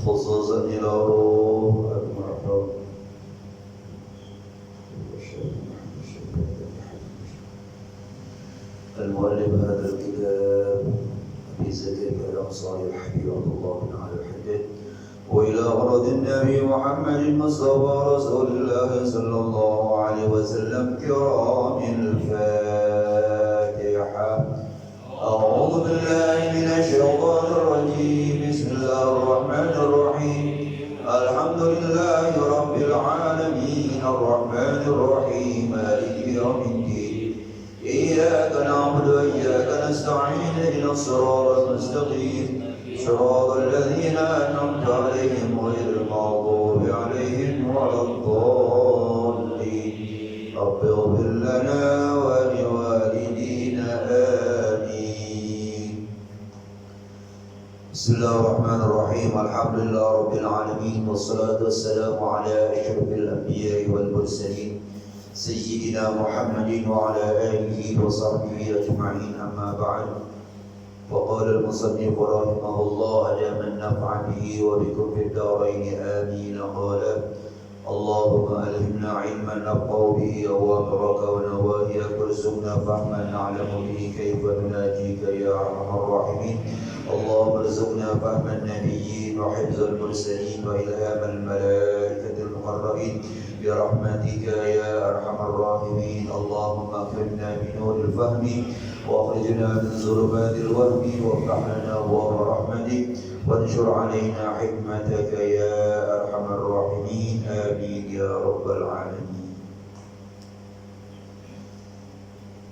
خصوصا إلى روح أنصار الحبيب عبد الله بن علي الحداد وإلى غرض النبي محمد المصطفى رسول الله صلى الله عليه وسلم كرام الفاتحة. أعوذ بالله من الشيطان الرجيم. بسم الله الرحمن الرحيم. الحمد لله رب العالمين الرحمن الرحيم مالك يوم الدين. إياك نعبد وإياك نستعين اهدنا الصراط المستقيم صراط الذين أنعمت عليهم غير المغضوب عليهم ولا الضالين. رب اغفر لنا ولوالدينا آمين. بسم الله الرحمن الرحيم. الحمد لله رب العالمين والصلاة والسلام على أشرف الأنبياء والمرسلين سيدنا محمد وعلى آله وصحبه أجمعين. أما بعد، وقال المصنف رحمه الله دام النفع به وبكم في الدارين آمين. قال: اللهم ألهمنا علما نفقه به أوامرك ونواهيك وارزقنا فهما نعلم به كيف نناجيك يا أرحم الراحمين. اللهم ارزقنا فهم النبيين وحفظ المرسلين وإلهام الملائكة المقربين برحمتك يا أرحم الراحمين. اللهم أكرمنا بنور الفهم واخرجنا من ظلمات الوهم وافتح لنا أبواب رحمتك وانشر علينا حكمتك يا أرحم الراحمين. آمين يا رب العالمين.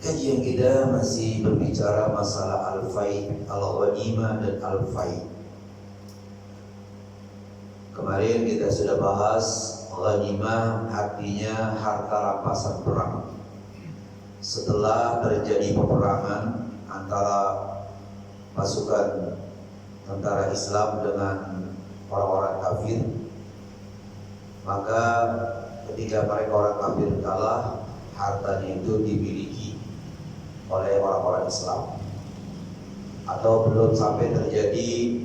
Kajian kita masih berbicara masalah al-faid, al-ghanimah dan al-faid. Kemarin kita sudah bahas ghanimah artinya harta rampasan perang. Setelah terjadi peperangan antara pasukan tentara Islam dengan orang-orang kafir, maka ketika mereka orang kafir kalah, hartanya itu dimiliki oleh orang-orang Islam. Atau belum sampai terjadi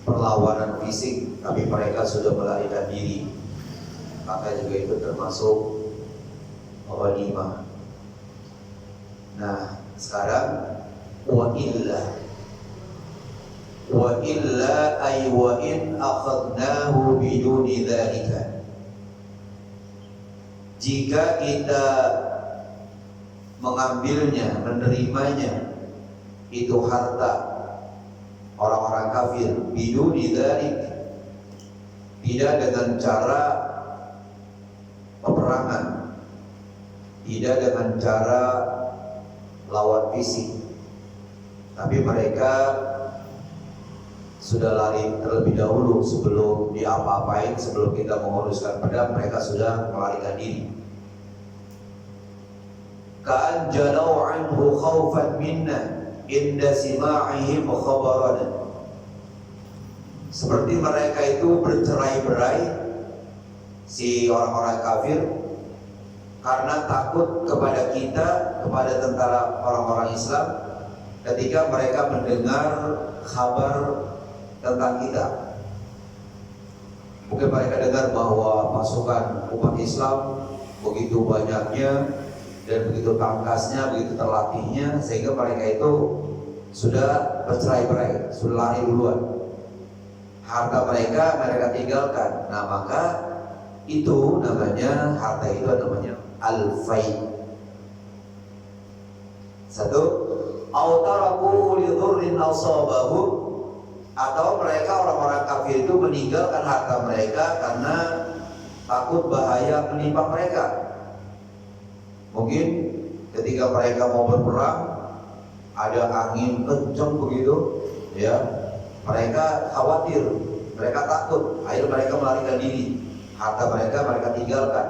perlawanan fisik, tapi mereka sudah melarikan diri, maka juga itu termasuk ghanimah. Nah, sekarang wa illa ay wa in akhadnahu biduni dzalika. Jika kita mengambilnya, menerimanya itu harta orang-orang kafir biduni dzalik, tidak dengan cara peperangan, tidak dengan cara lawan fisik, tapi mereka sudah lari terlebih dahulu sebelum diapa-apain, sebelum kita menguruskan pedang, mereka sudah melarikan diri. Ka'an jalau anhu khawfan minna inda sima'ihim khabarana. Seperti mereka itu bercerai-berai, si orang-orang kafir, karena takut kepada kita, kepada tentara orang-orang Islam, ketika mereka mendengar kabar tentang kita. Mungkin mereka dengar bahwa pasukan umat Islam begitu banyaknya dan begitu tangkasnya, begitu terlatihnya, sehingga mereka itu sudah bercerai-berai, sudah lari duluan. Harta mereka tinggalkan. Nah, maka itu namanya, harta itu namanya al-fai. Satu, autaraku li dhurrin asabahu, atau mereka orang-orang kafir itu meninggalkan harta mereka karena takut bahaya menimpa mereka. Mungkin ketika mereka mau berperang, ada angin kencang begitu, ya, mereka khawatir, mereka takut, akhirnya mereka melarikan diri, harta mereka tinggalkan.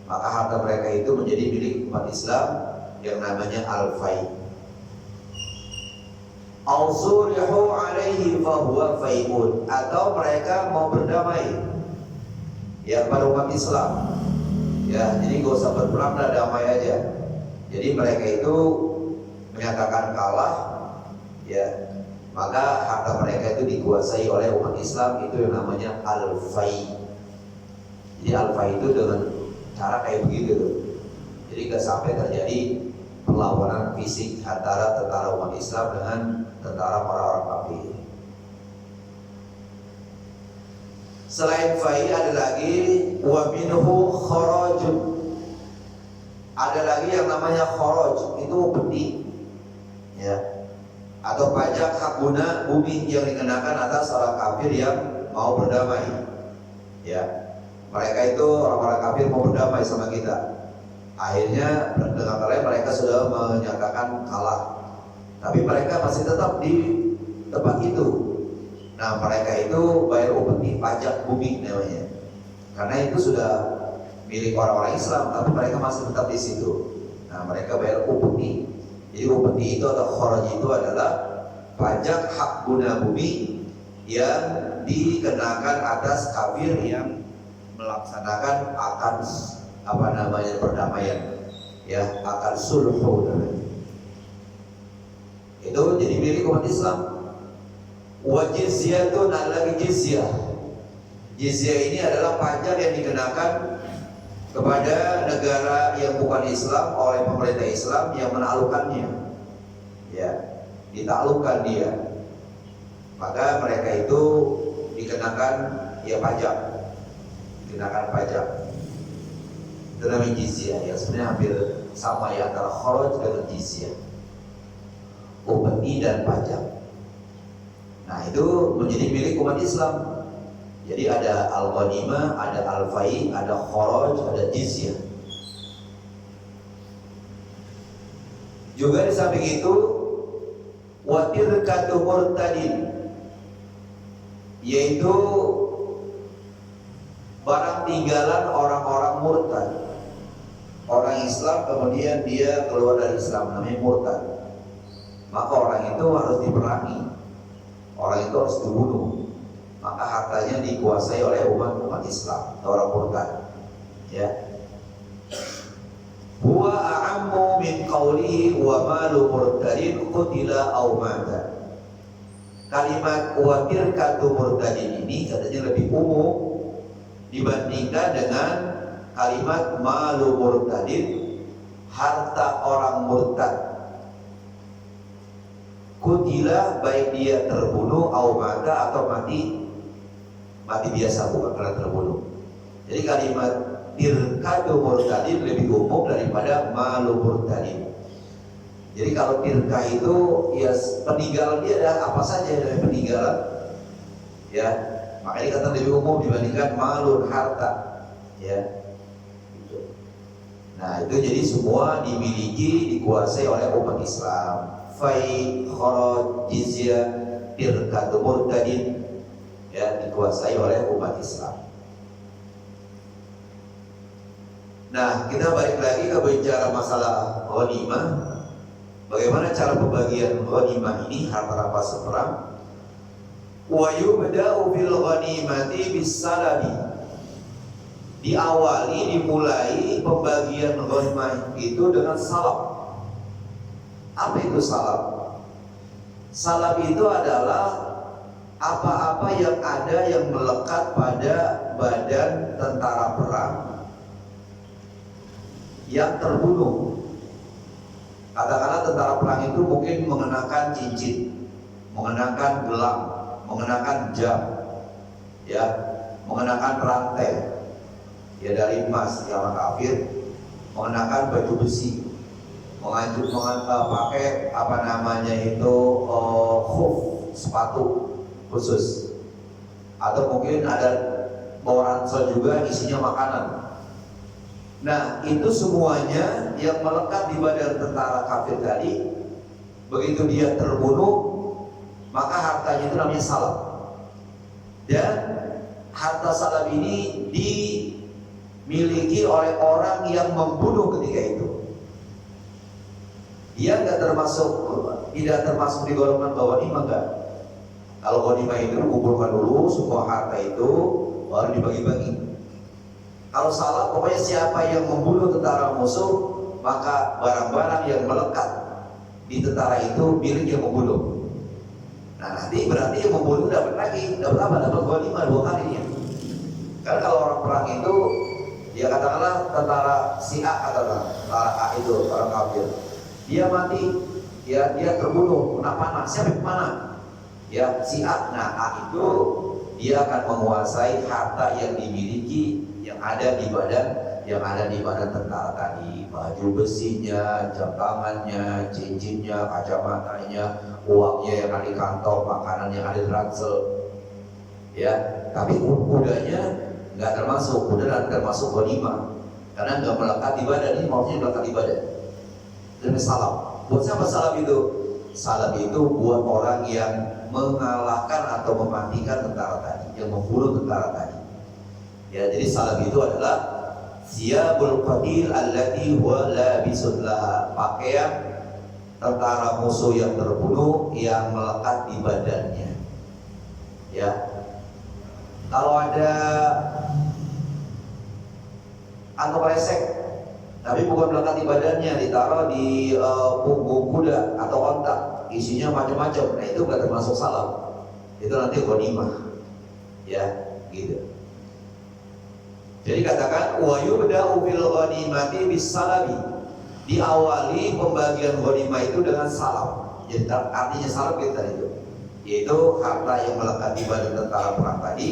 Maka harta mereka itu menjadi milik umat Islam yang namanya al-fai. Al-surihu alaihi fahuwa fai'un, atau mereka mau berdamai ya pada umat Islam. Ya, jadi gak usah berperang, dah damai aja. Jadi mereka itu menyatakan kalah, ya, maka harta mereka itu dikuasai oleh umat Islam, itu yang namanya al-fai. Jadi al-fai itu dengan cara kayak begitu tuh. Jadi gak sampai terjadi perlawanan fisik antara tentara umat Islam dengan tentara orang-orang kafir. Selain fai ada lagi wa minhu kharajun. Ada lagi yang namanya kharaj, itu upeti, ya, atau pajak hak guna bumi yang dikenakan atas orang kafir yang mau berdamai, ya. Mereka itu orang-orang kafir mau berdamai sama kita. Akhirnya dengan mereka sudah menyatakan kalah, tapi mereka masih tetap di tempat itu. Nah, mereka itu bayar upeti pajak bumi namanya, karena itu sudah milik orang-orang Islam, tapi mereka masih tetap di situ. Nah, mereka bayar upeti. Jadi upeti itu atau kharaj itu adalah pajak hak guna bumi yang dikenakan atas kafir yang melaksanakan akad perdamaian, ya, akad sulhu namanya. Itu jadi milik umat Islam. Wa jizyatun, ada lagi jizyah. Jizyah ini adalah pajak yang dikenakan kepada negara yang bukan Islam oleh pemerintah Islam yang menaklukkannya, ya, ditaklukkan dia, maka mereka itu dikenakan ya pajak, dikenakan pajak. Itu namanya jizyah, ya, sebenarnya hampir sama ya antara kharaj dengan jizyah, upeti dan pajak. Nah, itu menjadi milik umat Islam. Jadi ada al-ghanimah, ada al-fai, ada kharaj, ada jizyah. Juga di samping itu wa tirkatu murtadin, yaitu barang tinggalan orang-orang murtad. Orang Islam kemudian dia keluar dari Islam, namanya murtad. Maka orang itu harus diperangi, orang itu harus dibunuh. Maka hartanya dikuasai oleh umat Islam, orang murtad, ya. Huwa a'ammu min qawlihi wa malu murtadin qutila aw mata. Kalimat wa tirkatu murtadin ini katanya lebih umum dibandingkan dengan kalimat malu murtadin, harta orang murtad. Qutila, baik dia terbunuh, aw mata, atau mati biasa, bukan karena terbunuh. Jadi kalimat tirkatu murtadin lebih umum daripada malu murtadin. Jadi kalau tirka itu ya peninggalan dia ada apa saja dari peninggalan, ya, makanya kata lebih umum dibandingkan malun, harta, ya. Nah, itu jadi semua dimiliki, dikuasai oleh umat Islam. Fai, kharaj, jizyah, tirkatu murtadin, ya, dikuasai oleh umat Islam. Nah, kita balik lagi ke bicara masalah ghanimah. Bagaimana cara pembagian ghanimah ini, harta rampasan perang? Wa yubda'u bil ghanimati bis-salabi. Dimulai pembagian ghanimah itu dengan salab. Apa itu salab? Salab itu adalah apa-apa yang ada yang melekat pada badan tentara perang yang terbunuh. Katakanlah tentara perang itu mungkin mengenakan cincin, mengenakan gelang, mengenakan jam, ya, mengenakan rantai, ya, dari emas yang kafir, mengenakan baju besi, pakai apa namanya itu khuf, sepatu khusus, atau mungkin ada bawa ransel juga isinya makanan. Nah, itu semuanya yang melekat di badan tentara kafir tadi, begitu dia terbunuh, maka hartanya itu namanya salab. Dan harta salab ini dimiliki oleh orang yang membunuh ketika itu. Dia tidak termasuk di golongan ghanimah, enggak. Kalau ghanimah itu dikumpulkan dulu semua harta itu baru dibagi-bagi. Kalau salah, pokoknya siapa yang membunuh tentara musuh, maka barang-barang yang melekat di tentara itu milik yang membunuh. Nah, nanti berarti yang membunuh dapat lagi, dapat apa? Dapat ghanimah 2 kalinya. Karena kalau orang perang itu, ya katakanlah tentara si A, katakanlah tentara A itu orang kafir, dia mati, ya dia terbunuh kena panah. Siapa yang panah? Ya si A. Nah A itu dia akan menguasai harta yang dimiliki yang ada di badan tentara tadi, baju besinya, jam tangannya, cincinnya, kacamatanya, uangnya yang ada di kantong, makanan yang ada di ransel. Ya, tapi kudanya nggak termasuk, kuda termasuk ghanimah karena nggak melekat di badan. Ini maksudnya melekat di badan. Demi salam. Buat siapa salam itu? Salam itu buat orang yang mengalahkan atau mematikan tentara tadi, yang membunuh tentara tadi. Ya, jadi salam itu adalah siyabul qatil allati huwa labisun laha, pakaian tentara musuh yang terbunuh yang melekat di badannya. Ya, kalau ada kantong kresek tapi bukan melekat di badannya, ditaruh di punggung kuda atau onta, isinya macam-macam, nah itu nggak termasuk salam, itu nanti ghanimah. Ya, gitu. Jadi katakan wa yubda'u fil ghanimati bis salami, diawali pembagian ghanimah itu dengan salam. Jadi artinya salam kita itu, yaitu harta yang melekat di badan tentara perang tadi,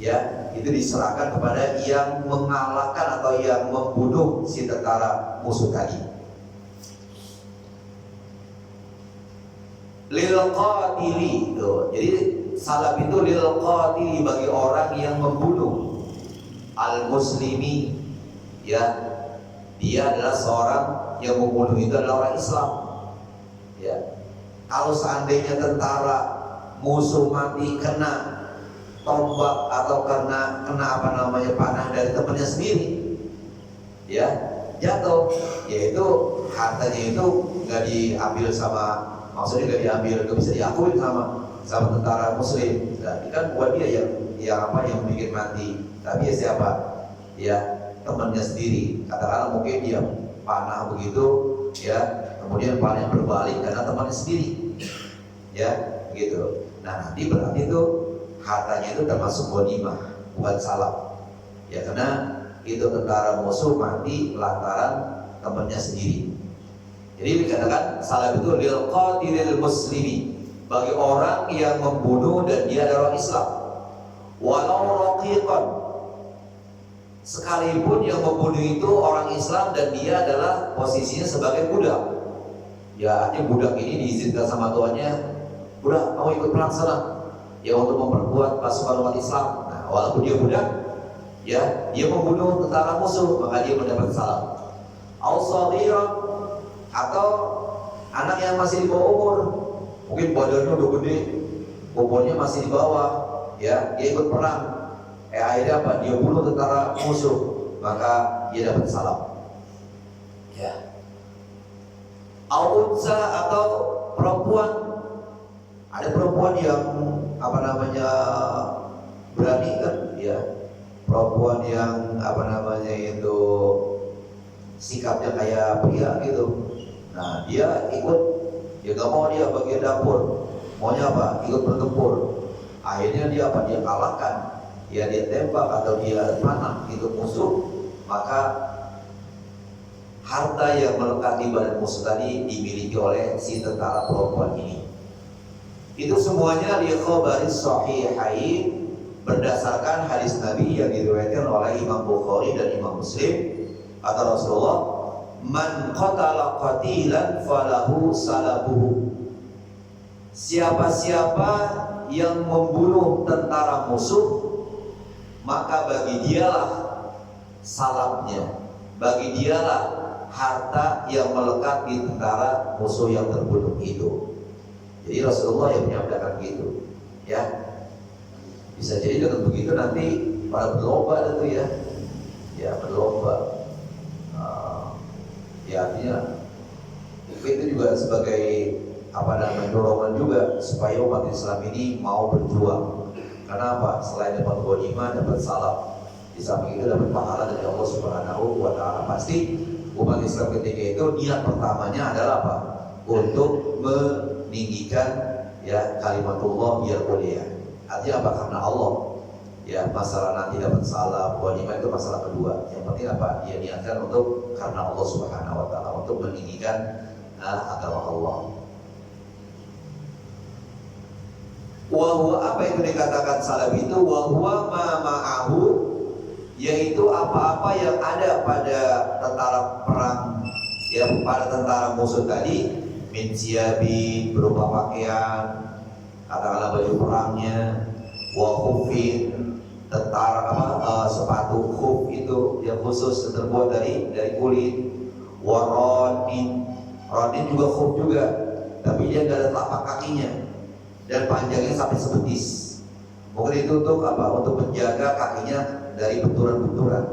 ya itu diserahkan kepada yang mengalahkan atau yang membunuh si tentara musuh tadi. Lil qatili, jadi salam itu lil qatili, bagi orang yang membunuh, al muslimi, ya dia adalah seorang yang membunuh itu adalah orang Islam. Ya, kalau seandainya tentara musuh mati kena tombak atau kena panah dari temannya sendiri, ya jatuh, yaitu hartanya itu nggak diambil sama, maksudnya nggak diambil, nggak bisa diakui sama tentara muslim. Nah, kan buat dia yang bikin mati, tapi ya siapa? Ya temannya sendiri. Katakanlah mungkin dia panah begitu, ya kemudian panahnya berbalik karena temannya sendiri, ya gitu. Nah nanti berarti itu hartanya itu termasuk ghanimah, bukan salam. Ya karena itu tentara musuh mati lantaran temannya sendiri. Jadi dikatakan salam itu lil qatilil muslimi, bagi orang yang membunuh dan dia adalah orang Islam. Walau raqiqan, sekalipun yang membunuh itu orang Islam dan dia adalah posisinya sebagai budak. Ya artinya budak ini diizinkan sama tuannya, budak kamu ikut perang sana, ya untuk memperkuat pasukan umat Islam. Nah, walaupun dia budak, ya dia membunuh tentara musuh, maka dia mendapat salam. Al-Saghira, atau anak yang masih di bawah umur, mungkin badannya udah gede, umurnya masih di bawah, ya dia ikut perang. Akhirnya apa? Dia bunuh tentara musuh, maka dia dapat salam. Ya. Al-Unsa, atau perempuan, ada perempuan yang berani kan, ya perempuan yang itu sikapnya kayak pria gitu. Nah dia ikut, ya gak mau dia bagian dapur, maunya apa? Ikut bertempur. Akhirnya dia dia kalahkan, ya dia tembak atau dia panah itu musuh, maka harta yang melekat di badan musuh tadi dimiliki oleh si tentara perempuan ini. Itu semuanya li khabaris sahihain, berdasarkan hadis Nabi yang diriwayatkan oleh Imam Bukhari dan Imam Muslim. Kata Rasulullah, man qatala qatilan falahu salabuhu, siapa-siapa yang membunuh tentara musuh, maka bagi dialah salamnya, bagi dialah harta yang melekat di tentara musuh yang terbunuh itu. Jadi Rasulullah yang menyampaikan gitu, ya. Bisa jadi dengan begitu nanti pada berlomba itu, ya berlomba. Ya artinya itu juga sebagai dorongan juga supaya umat Islam ini mau berjuang. Karena apa? Selain dapat ghanimah, dapat salam, di samping itu dapat pahala dari Allah Subhanahu wa Ta'ala. Pasti umat Islam ketika itu niat pertamanya adalah apa? Untuk meninggikan, ya, kalimatullah biar mulia. Artinya apa? Karena Allah. Ya, masalah nanti dapat salam, ghanimah itu masalah kedua. Yang penting apa? Dia niatkan untuk karena Allah Subhanahu wa taala, untuk meninggikan agama Allah. Wa huwa, apa itu dikatakan salam itu? Wa huwa ma ma'ahu, yaitu apa-apa yang ada pada tentara perang, ya, pada tentara musuh tadi, min siyabi, berupa pakaian, katakanlah baju perangnya, wa khufin, sepatu khuf itu yang khusus terbuat dari kulit, wa rodin juga khuf juga, tapi dia nggak ada telapak kakinya dan panjangnya sampai sebetis. Mungkin itu untuk apa? Untuk menjaga kakinya dari benturan-benturan.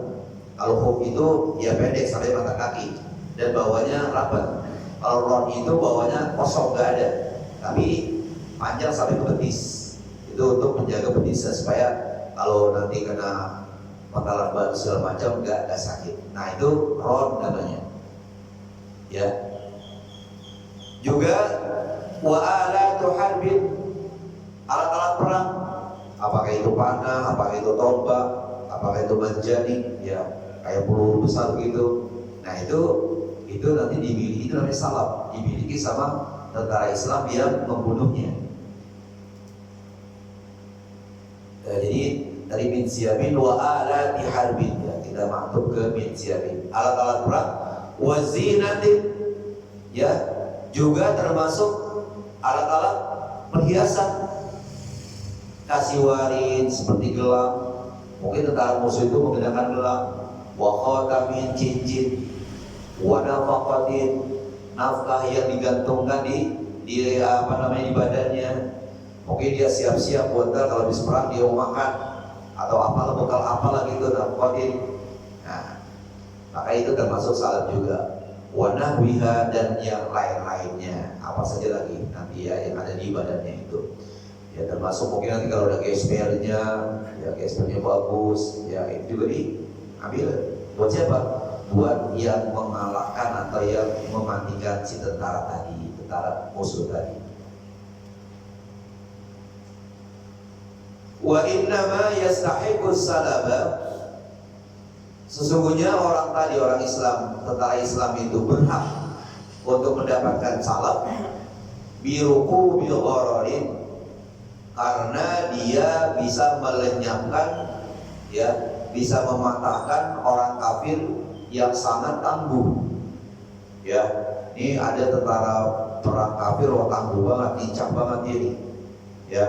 Kalau khuf itu ya pendek sampai mata kaki dan bawahnya rapat. Kalau rod itu bawahnya kosong, nggak ada, tapi panjang sampai ke betis. Itu untuk menjaga betisnya supaya kalau nanti kena penggalan batu segala macam nggak sakit. Nah itu rod namanya. Ya. Juga wa alatu harbin, alat-alat perang. Apakah itu panah, apakah itu tombak, apakah itu manjani, ya kayak peluru besar begitu. Nah itu nanti dimiliki, itu namanya salam, dimiliki sama tentara Islam yang membunuhnya. Jadi dari min siyabin wa alati harbin, ya kita maktub ke min siyabin, alat-alat perang, wa zinatin, ya juga termasuk alat-alat perhiasan, kasih warin seperti gelang, mungkin tentara musuh itu menggunakan gelang, wa khatamin, cincin, wa nafaqatin, nafkah yang digantungkan di badannya. Mungkin dia siap-siap buat kalau habis perang dia mau makan atau apalah, bekal apalah gitu, nafaqatin. Nah, maka itu termasuk salam juga. Wa nahwiha, dan yang lain-lainnya, apa saja lagi nanti ya yang ada di badannya itu. Ya termasuk mungkin nanti kalau ada gespernya, ya gespernya bagus, ya itu juga diambil. Buat siapa? Buat yang mengalahkan atau yang mematikan si tentara tadi, tentara musuh tadi. Wa innama yastahiqus salaba, sesungguhnya orang tadi, orang Islam, tentara Islam itu berhak untuk mendapatkan salam biruku bil ghararin, karena dia bisa melenyapkan, ya bisa mematahkan orang kafir yang sangat tangguh. Ya, ini ada tentara perang kafir, tangguh banget, lincah banget ini. Ya,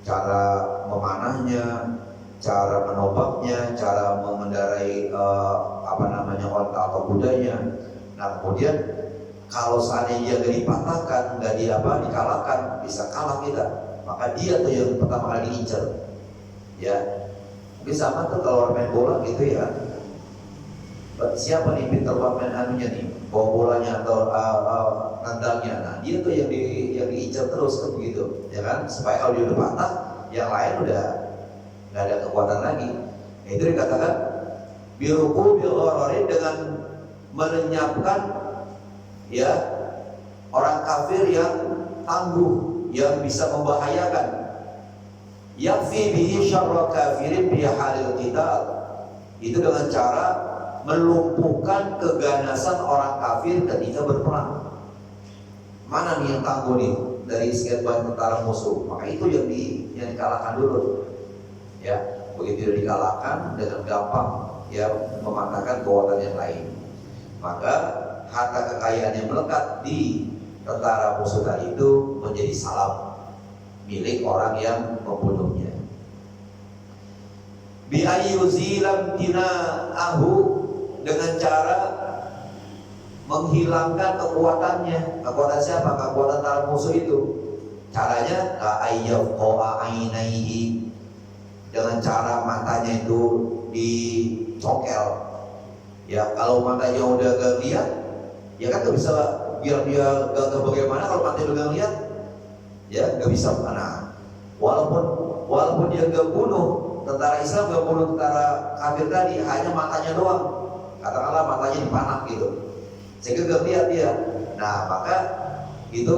cara memanahnya, cara menobaknya, cara mengendarai onta atau kudanya. Nah kemudian kalau seandainya dia dipatahkan, nggak dikalahkan, bisa kalah kita. Maka dia tuh yang pertama kali diincar. Ya, mungkin sama tuh kalau orang main bola gitu ya. Siapa nih pintar main anunya nih, bawa bolanya atau nendangnya. Nah dia tuh yang diincar terus kan begitu, ya kan? Supaya kalau dia udah patah, yang lain udah nggak ada kekuatan lagi. Nah, itu dikatakan biruku bil ghararin, dengan melenyapkan ya orang kafir yang tangguh, yang bisa membahayakan. Yakfi bihi syarra kafirin bi halil qital, itu dengan cara melumpuhkan keganasan orang kafir ketika berperang. Mana nih yang tangguh nih dari sekian banyak tentara musuh? Maka itu yang dikalahkan dulu. Ya, begitu dikalahkan dengan gampang ya mematahkan kekuatan yang lain. Maka harta kekayaan yang melekat di tentara musuh tadi itu menjadi salam milik orang yang membunuhnya. Bi ayyuzilam tina'ahu, dengan cara menghilangkan kekuatannya. Kekuatan siapa? Kekuatan tentara musuh itu. Caranya ayyafqa ainaihi, dengan cara matanya itu dicongkel. Ya kalau matanya udah gak lihat, ya kan gak bisa, biar dia gak bagaimana kalau matanya udah gak lihat, ya gak bisa. Nah, walaupun dia gak bunuh tentara Islam, gak bunuh tentara kafir tadi, hanya matanya doang, katakanlah matanya dipanah gitu, sehingga gak lihat dia. Nah maka itu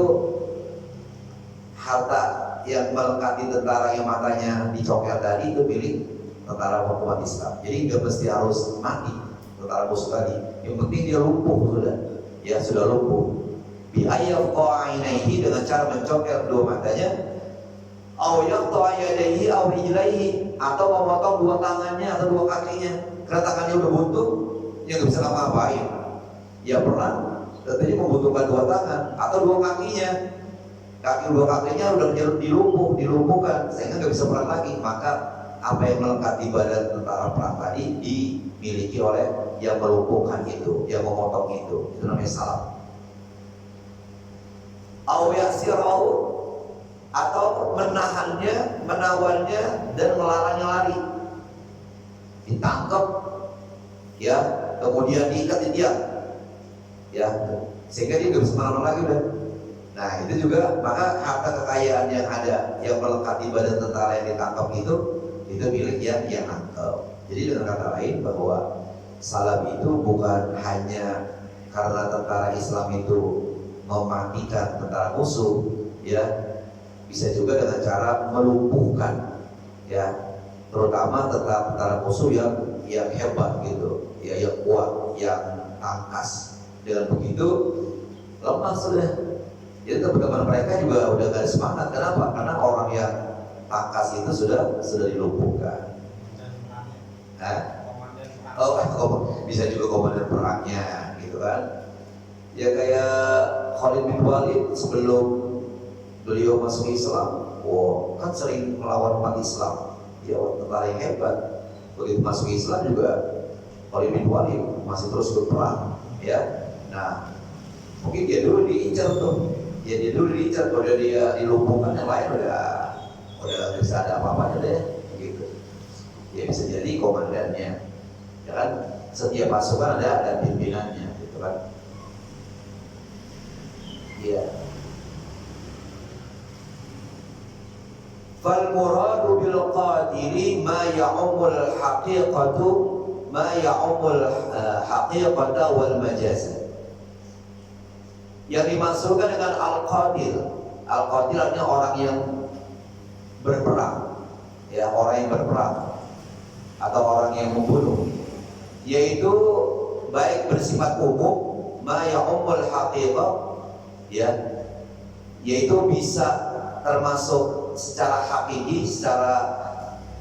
harta yang melengkapi tentara yang matanya dicokel tadi itu milik tentara umat Islam. Jadi nggak mesti harus mati tentara musuh tadi. Yang penting dia lumpuh sudah, ya sudah lumpuh. Bi ayyaqa'inaihi dengan cara mencokel dua matanya, au yaqta'a yadayhi au rijlaihi atau memotong dua tangannya atau dua kakinya. Karena tangannya udah buntu, ya nggak bisa ngapa-ngapain. Ya perang, tentunya membutuhkan dua tangan atau dua kakinya. Dua kakinya udah dilumpuhkan sehingga nggak bisa perang lagi. Maka apa yang melengkapi badan tentara perang tadi dimiliki oleh yang melumpuhkan itu, yang memotong itu namanya salab. Au yasirahu atau menahannya, menawannya dan melarangnya lari. Ditangkap, ya, kemudian diikat dia, ya, sehingga dia nggak bisa kemana-mana lagi udah. Nah itu juga, maka harta kekayaan yang ada yang melengkapi badan tentara yang ditangkap itu milik yang nangkep. Jadi dengan kata lain bahwa salab itu bukan hanya karena tentara Islam itu mematikan tentara musuh, ya, bisa juga dengan cara melumpuhkan, ya, terutama tentara musuh yang hebat gitu, ya, yang kuat, yang tangkas. Dengan begitu lemah sudah. Jadi teman-teman mereka juga udah gak ada semangat. Kenapa? Karena orang yang tangkas itu sudah dilumpuhkan. Bisa juga komandan perangnya, gitu kan? Ya kayak Khalid bin Walid sebelum beliau masuk Islam, kan sering melawan umat Islam. Dia tentara yang hebat. Begitu masuk Islam juga Khalid bin Walid masih terus berperang, ya. Nah, mungkin dia dulu diincar tuh. Ya dia dulu diincar, kalau dia dilumpuhkan yang lain udah nggak bisa ada apa-apa deh, gitu. Dia bisa jadi komandannya, ya kan? Setiap pasukan ada pimpinannya, gitu kan? Iya. Fal muradu bil qatili ma ya'umul haqiqata wal majaz. Yang dimaksudkan dengan al-qatil artinya orang yang berperang, ya, orang yang berperang atau orang yang membunuh, yaitu baik bersifat umum, ma ya'umul haqiqah, ya, yaitu bisa termasuk secara hakiki, secara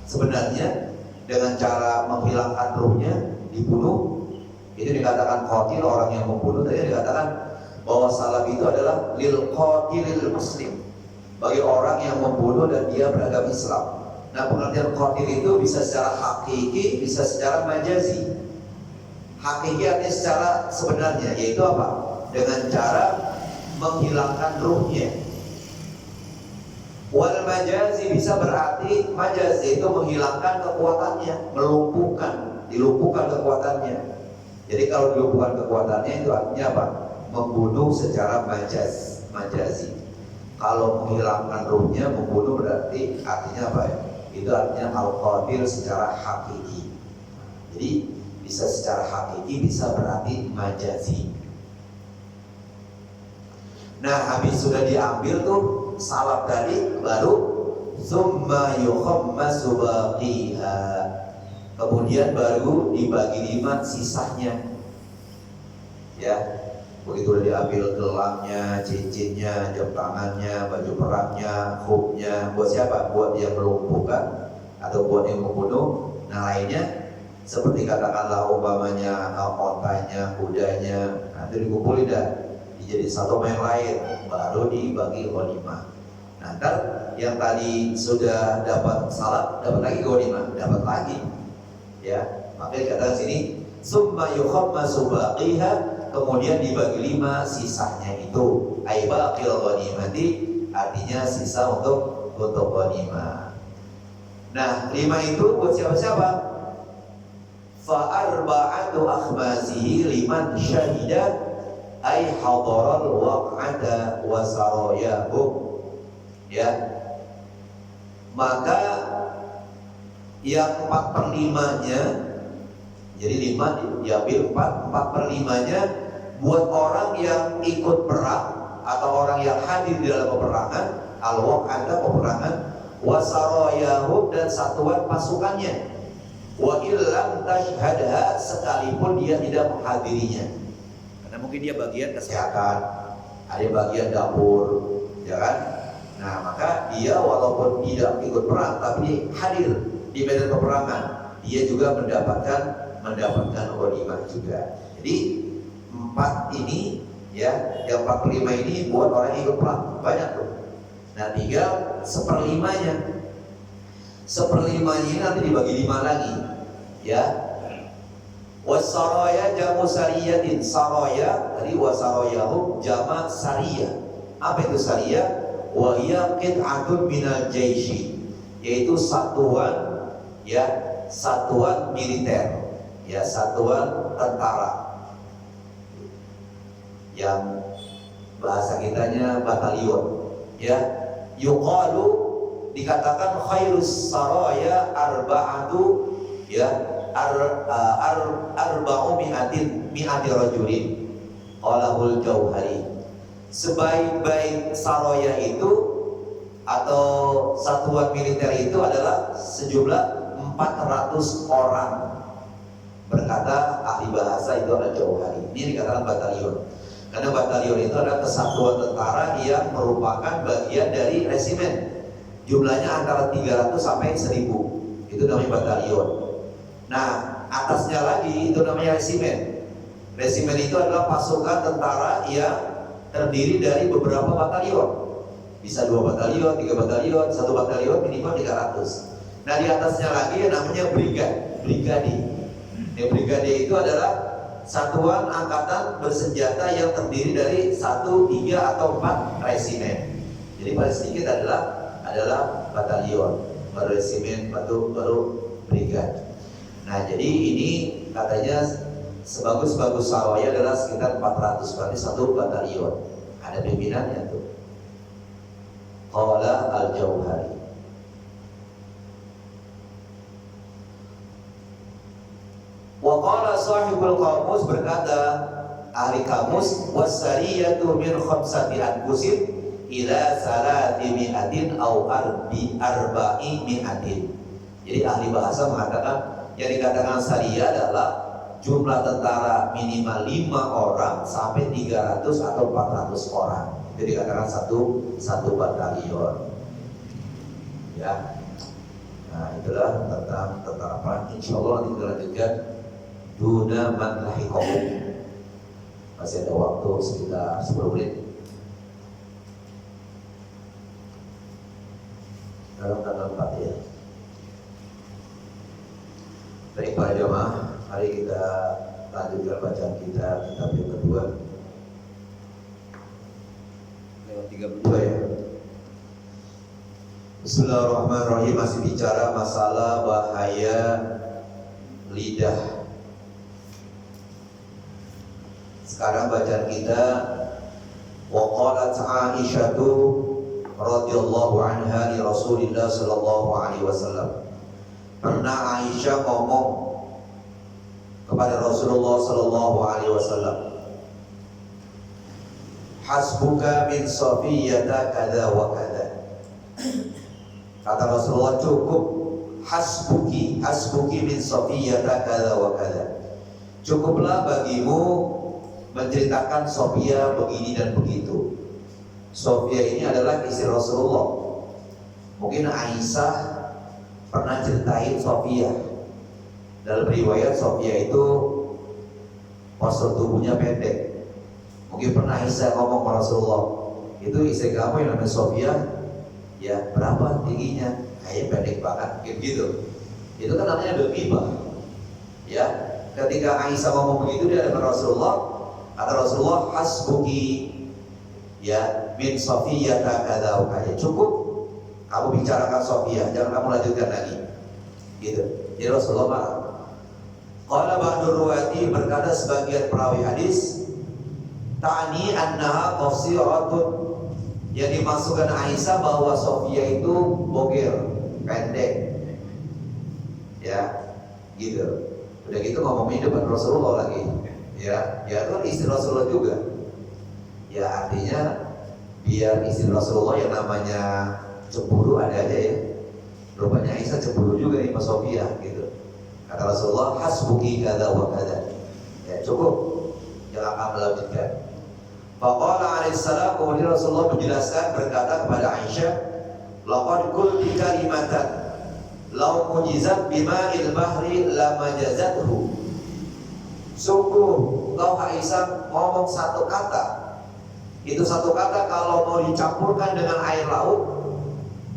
sebenarnya dengan cara menghilangkan ruhnya, dibunuh. Itu dikatakan qatil, orang yang membunuh. Tadi dikatakan bahwa salab itu adalah lil qatilil muslim, bagi orang yang membunuh dan dia beragama Islam. Nah, pengertian qatil itu bisa secara hakiki, bisa secara majazi. Hakiki artinya secara sebenarnya, yaitu apa? Dengan cara menghilangkan ruhnya. Wal majazi bisa berarti majaz, yaitu menghilangkan kekuatannya, dilumpuhkan kekuatannya. Jadi kalau dilumpuhkan kekuatannya itu artinya apa? Membunuh secara majazi. Kalau menghilangkan ruhnya, membunuh berarti artinya apa ya? Itu artinya al-qatil secara hakiki. Jadi bisa secara hakiki, bisa berarti majazi. Nah, habis sudah diambil tuh salab tadi, baru summa yukhammasu baqiha, kemudian baru dibagi 5 sisanya, ya. Begitu udah diambil gelangnya, cincinnya, jam tangannya, baju perangnya, khufnya, buat siapa? Buat yang melumpuhkan atau buat yang membunuh. Nah, lainnya seperti katakanlah umpamanya ontanya, kudanya, nanti dikumpulin dah jadi satu sama yang lain, baru dibagi ghanimah. Nah, ntar yang tadi sudah dapat salab, dapat lagi ghanimah, dapat lagi, ya. Makanya kata sini summa yukhammasu baqiha, kemudian dibagi 5 sisanya itu, ai baqil ghanimati, artinya sisa untuk ghanimah. Nah, 5 itu buat siapa-siapa? Fa arba'atu akhmazihi liman syahida ai hadaral waq'ata wa sarayahu, ya. Maka yang 4/5-nya, jadi 5 diambil 4/5-nya buat orang yang ikut perang atau orang yang hadir di dalam peperangan Al-waq'ata peperangan, wa sarayahum dan satuan pasukannya, wa illam tashhadha sekalipun dia tidak menghadirinya. Karena mungkin dia bagian kesehatan, ada bagian dapur, ya kan? Nah, maka dia walaupun tidak ikut perang tapi hadir di medan peperangan, dia juga mendapatkan ghanimah juga. Jadi 4 ini ya, yang 45 ini buat orang yang ikut perang, banyak tuh. Nah, tinggal 1/5-nya. 1/5-nya ini nanti dibagi 5 lagi, ya. Wasaraya jamu sariyatin, saraya tadi wasarayahum jama sariyah. Apa itu sariyah? Wa hiya qit'atun minal jaishi, yaitu satuan, ya, satuan militer, ya, satuan tentara, yang bahasa kitanya batalion, ya. Yuqalu dikatakan khairus saraya arba'atu, ya, arba'u mi'ati rajulin. Qalahul Jauhari. Sebaik-baik saraya itu atau satuan militer itu adalah sejumlah 400 orang, berkata ahli bahasa itu adalah Jauhari. Ini dikatakan batalion, karena batalion itu adalah kesatuan tentara yang merupakan bagian dari resimen. Jumlahnya antara 300 sampai 1000, itu namanya batalion. Nah, atasnya lagi itu namanya resimen. Resimen itu adalah pasukan tentara yang terdiri dari beberapa batalion. Bisa 2 batalion, 3 batalion, 1 batalion minimal 300. Nah, di atasnya lagi yang namanya brigade. Yang brigade itu adalah satuan angkatan bersenjata yang terdiri dari 1, 3, atau 4 resimen. Jadi paling sedikit adalah batalion, baru resimen, baru brigade. Nah, jadi ini katanya sebagus-bagus saraya adalah sekitar 400, berarti 1 batalion. Ada pimpinannya tuh. Qala Al-Jauhari. Wa qala sahibul qamus, berkata ahli kamus, wasariyatu min khamsati anfusin ila salati mi'atin au arba'i mi'atin. Jadi ahli bahasa mengatakan yang dikatakan sariyah adalah jumlah tentara minimal 5 orang sampai 300 atau 400 orang. Itu dikatakan satu batalion. Ya. Nah, itulah tentang tentara perang. Insya Allah nanti kita lanjutkan duna man lahiqahum. Masih ada waktu sekitar 10 menit. Dalam tanggal 4 ya. Baik para jemaah, mari kita lanjutkan bacaan kita kitab yang kedua. Lewat 32 ya. Bismillahirrahmanirrahim. Masih bicara masalah bahaya lidah. Sekarang bacaan kita, wa qalat Aisyatu radhiyallahu anha li Rasulillah sallallahu alaihi wasallam. Pernah Aisyah ngomong kepada Rasulullah sallallahu alaihi wasallam, hasbuka min Safiyyata kada wa kada. Kata Rasulullah, cukup hasbuki min Safiyyata kada wa kada. Cukuplah bagimu menceritakan Sofia begini dan begitu. Sofia ini adalah istri Rasulullah. Mungkin Aisyah pernah ceritain Sofia. Dalam riwayat Sofia itu postur tubuhnya pendek. Mungkin pernah Aisyah ngomong ke Rasulullah, itu istri kamu yang namanya Sofia, ya berapa tingginya? Kayaknya pendek banget, gitu. Itu kan namanya berghibah. Ya, ketika Aisyah ngomong begitu dia dengan Rasulullah, kata Rasulullah, hasbuki ya min Safiyyata kada wa kada. Cukup kamu bicarakan Sofia, jangan kamu lanjutkan lagi. Gitu. Jadi Rasulullah marah. Qala ba'dur ruwati, berkata sebagian perawi hadis, ta'ni annaha qasiratun, yang dimaksudkan Aisyah bahwa Sofia itu bogel, pendek. Ya, gitu. Udah gitu ngomongin depan Rasulullah lagi. Ya itu kan istri Rasulullah juga. Ya artinya biar istri Rasulullah yang namanya cemburu ada aja ya. Rupanya Aisyah cemburu juga nih Mas Sofia gitu. Kata Rasulullah, hasbuki kadza wa kadza. Ya cukup, jangan akan melanjutkan. Faqala alaihissalam, kemudian Rasulullah menjelaskan berkata kepada Aisyah, laqad qulti kalimatan law mujizat bima'il bahri lamajazathu. Sungguh kau Aisyah ngomong satu kata. Itu satu kata kalau mau dicampurkan dengan air laut,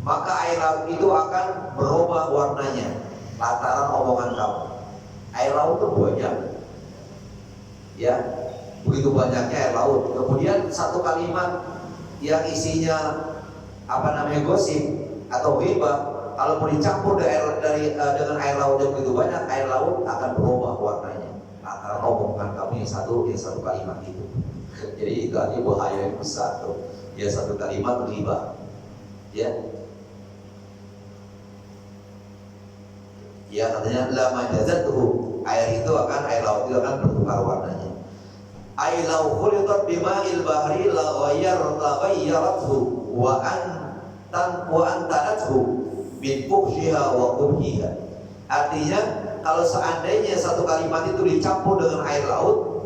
maka air laut itu akan berubah warnanya lantaran omongan kamu. Air laut itu banyak, ya, begitu banyaknya air laut. Kemudian satu kalimat yang isinya gosip atau ghibah, kalau mau dicampur dengan air laut yang begitu banyak, air laut akan berubah warnanya lantaran omongan kamu yang satu kalimat itu. Jadi itu artinya bahaya yang besar tuh. Ya satu kalimat ghibah, ya. Ya katanya lama jazatuhu, air laut itu akan bertukar warnanya. Ai law khulitat bima'il bahri la ghayyarathu wa antanathu min fuhshiha wa qubhiha. Artinya kalau seandainya satu kalimat itu dicampur dengan air laut,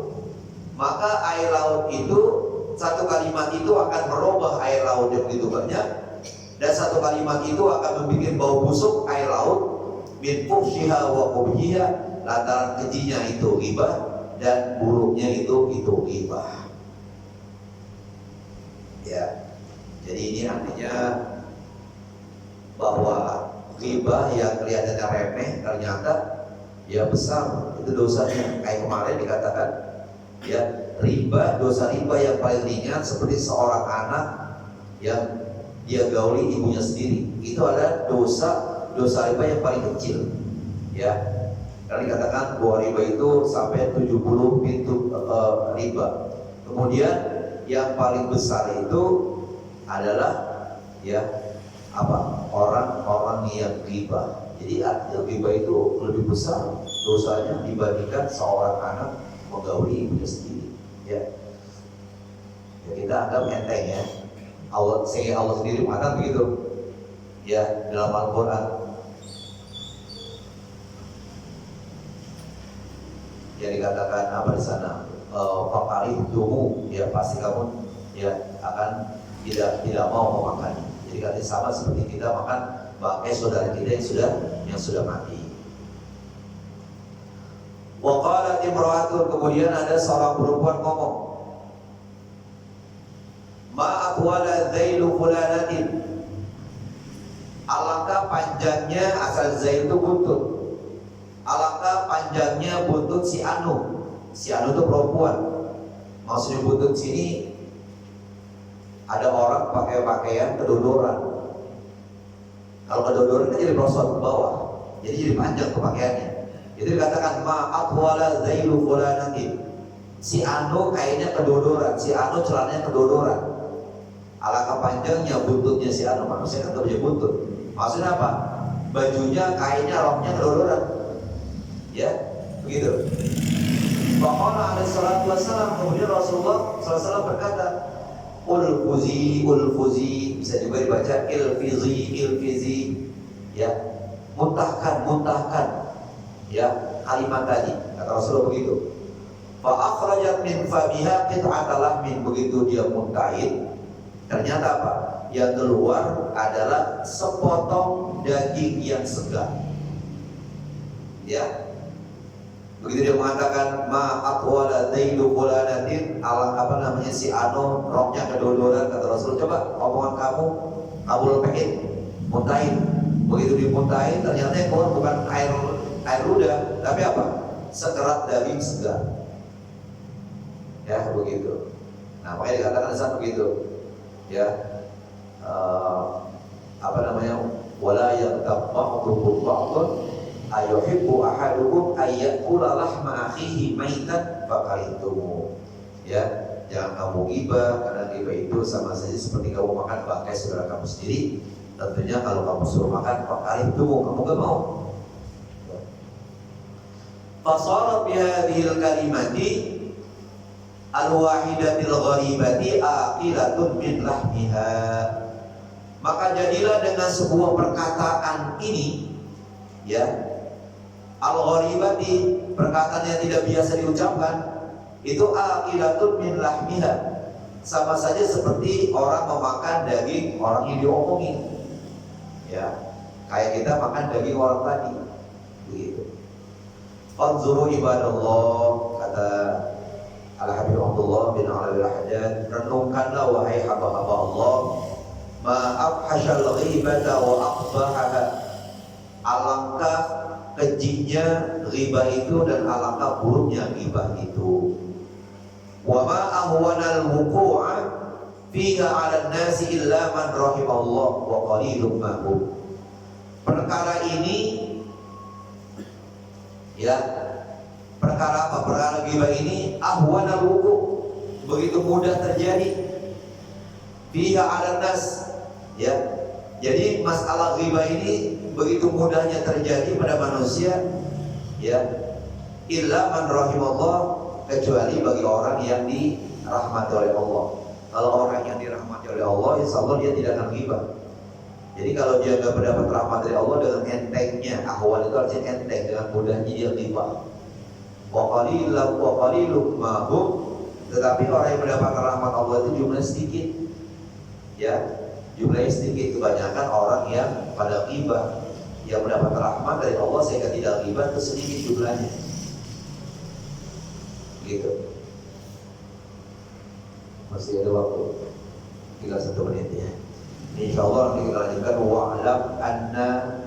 maka air laut itu satu kalimat itu akan merubah air laut yang begitu banyak, dan satu kalimat itu akan membuat bau busuk air laut min fuhshiha wa qubhiha, lantaran kejinya itu ghibah dan buruknya itu ghibah. Ya. Jadi ini artinya bahwa ghibah yang kelihatannya remeh ternyata ya besar itu dosanya. Kayak kemarin dikatakan ya, dosa riba yang paling ringan seperti seorang anak yang dia gauli ibunya sendiri. Itu adalah dosa riba yang paling kecil, ya. Karena dikatakan bahwa riba itu sampai 70 pintu riba. Kemudian yang paling besar itu adalah ya orang yang riba. Jadi riba itu lebih besar dosanya dibandingkan seorang anak menggauli ibunya sendiri, ya. Ya kita anggap enteng ya. Allah sendiri mengatakan begitu, ya, dalam Al-Quran. Yang dikatakan apa di sana? Fakarihtumu, ya pasti kamu ya akan tidak mau memakannya. Jadi katanya sama seperti kita makan bangkai saudara kita yang sudah mati. Wa qalat imra'atun, kemudian ada seorang perempuan ngomong, ma aqwala dzailu fulanatin, alangkah panjangnya, asal zail itu buntut, alangkah panjangnya buntut si Anu. Si Anu itu perempuan. Maksudnya buntut sini ada orang pakai pakaian kedodoran. Kalau kedodoran kan jadi merosot ke bawah, jadi panjang ke pakaiannya. Itu dikatakan ma'at wala zailu fulanatin. Si Anu kainnya kedodoran, si Anu celananya kedodoran. Alangkah panjangnya buntutnya si Anu. Maksudnya kan punya buntut. Maksudnya apa? Bajunya, kainnya, roknya kedodoran. Ya, begitu. Faqala alaihi salatu wassalam, kemudian Rasulullah SAW berkata, ulfuzi, bisa juga dibaca ilfizi, ya, muntahkan, ya, kalimat tadi. Kata Rasulullah begitu. Fa akhrajat min famiha qit'atan lahmin, begitu dia muntahin, ternyata apa? Yang keluar adalah sepotong daging yang segar. Ya. Begitu dia mengatakan ma'atwala dzailu fulanatin, si Anu roknya kedodoran. Kata Rasul, coba omongan kamu lepehin, muntahin. Begitu dimuntahin, ternyata yang keluar bukan air ludah, tapi apa? Sekerat daging segar. Ya, begitu. Nah, makanya dikatakan saat begitu. Ya, wala yaghtab ba'dukum ba'dhan ayuhibbu ahadukum ayyakula lahma akhihi maitan fakarihtumu. Ya, jangan kamu ghibah, karena ghibah itu sama saja seperti kamu makan bangkai saudara kamu sendiri. Tentunya kalau kamu suruh makan fakarihtumu, kamu gak mau. Fasarat bihadhil kalimati, al-wahidatil gharibati aqilatun min lahmiha. Maka jadilah dengan sebuah perkataan ini, ya, al-gharibati, perkataan yang tidak biasa diucapkan, itu aqilatun min lahmiha, sama saja seperti orang memakan daging orang yang diomongin, ya, kayak kita makan daging orang tadi, begitu. Fanzuru ibadallah, kata Al-Habib Abdullah bin Alawi Al-Haddad, renungkanlah wahai hamba-hamba Allah, ma'afhashal ghibata wa aqbahaha, alangkah kejinya ghibah itu dan alangkah buruknya ghibah itu. Wa ma ahwanal wuqu'a fiha 'alan nasi illa man rahimallah wa qalilum mahum. Perkara ini, ya, perkara apa? Perkara ghibah ini ahwanal wuqu', begitu mudah terjadi. Fiha 'alan nas, ya. Jadi masalah ghibah ini begitu mudahnya terjadi pada manusia, ya. Illa man rahimallah, kecuali bagi orang yang dirahmati oleh Allah. Kalau orang yang dirahmati oleh Allah, insya Allah dia tidak akan ghibah. Jadi kalau dia tidak mendapat rahmat dari Allah, dengan entengnya, ahwal itu artinya enteng, dengan mudahnya dia ghibah. Wa qalilum mahum, tetapi orang yang mendapatkan rahmat Allah itu jumlahnya sedikit, ya, jumlahnya sedikit. Kebanyakan orang yang pada ghibah, yang mendapat rahmat dari Allah sehingga tidak ghibah, itu sedikit jumlahnya, gitu. Masih ada waktu, tinggal 1 menit, ya. Insyaallah nanti kita lanjutkan. Wa'lam anna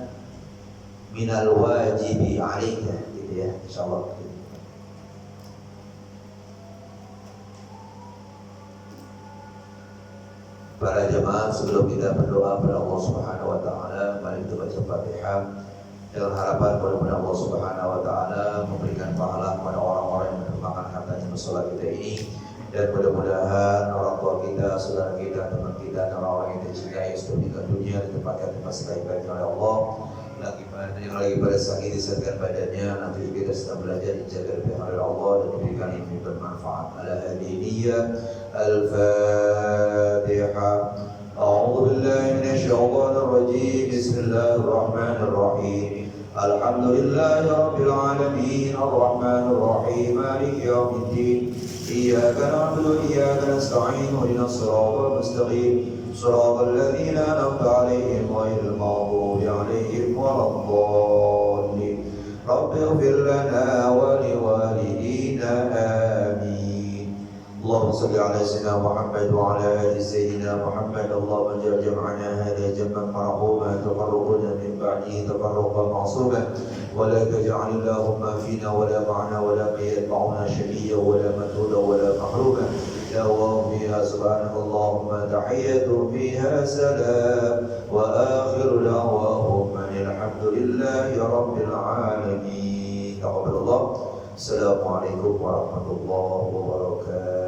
minal wajibi 'alaika, gitu, ya, insyaallah. Para jemaah, sebelum kita berdoa kepada Allah Subhanahu wa taala, mari kita baca Fatihah dengan harapan mudah-mudahan Allah Subhanahu wa taala memberikan pahala kepada orang-orang yang menyumbangkan hartanya mushola kita ini, dan mudah-mudahan orang tua kita, saudara kita, teman kita, dan orang-orang yang kita cintai sudah meninggal dunia ditempatkan tempat sebaik-baiknya oleh Allah. Yang lagi pada sakit disehatkan badannya, nanti kita sedang belajar dijaga lebih oleh Allah dan diberikan ilmu bermanfaat. Ala hadiniyah al-Fatihah. A'udzu billahi minasy syaithanir rajim. Bismillahirrahmanirrahim. Alhamdulillahi rabbil alamin, arrahmanir rahim, maliki yaumiddin. Iyyaka na'budu wa iyyaka nasta'in, ihdinas siratal mustaqim. صراط الذين أنعمت عليهم غير المغضوب عليهم ولا الضالين. رب اغفر لنا ولوالدينا آمين. اللهم صل على سيدنا محمد وعلى آل سيدنا محمد. اللهم اجعل جمعنا هذا جمعا مرحوما، تفرقنا من بعده تفرقا معصوما، ولا تجعل اللهم فينا ولا معنا ولا يتبعنا شقيا ولا مترودا ولا محروما. دعواهم فيها سبحانك اللهم، تحيتهم فيها سلام، وآخر دعواهم أن الحمد لله رب العالمين. تقبل الله. السلام عليكم ورحمة الله وبركاته.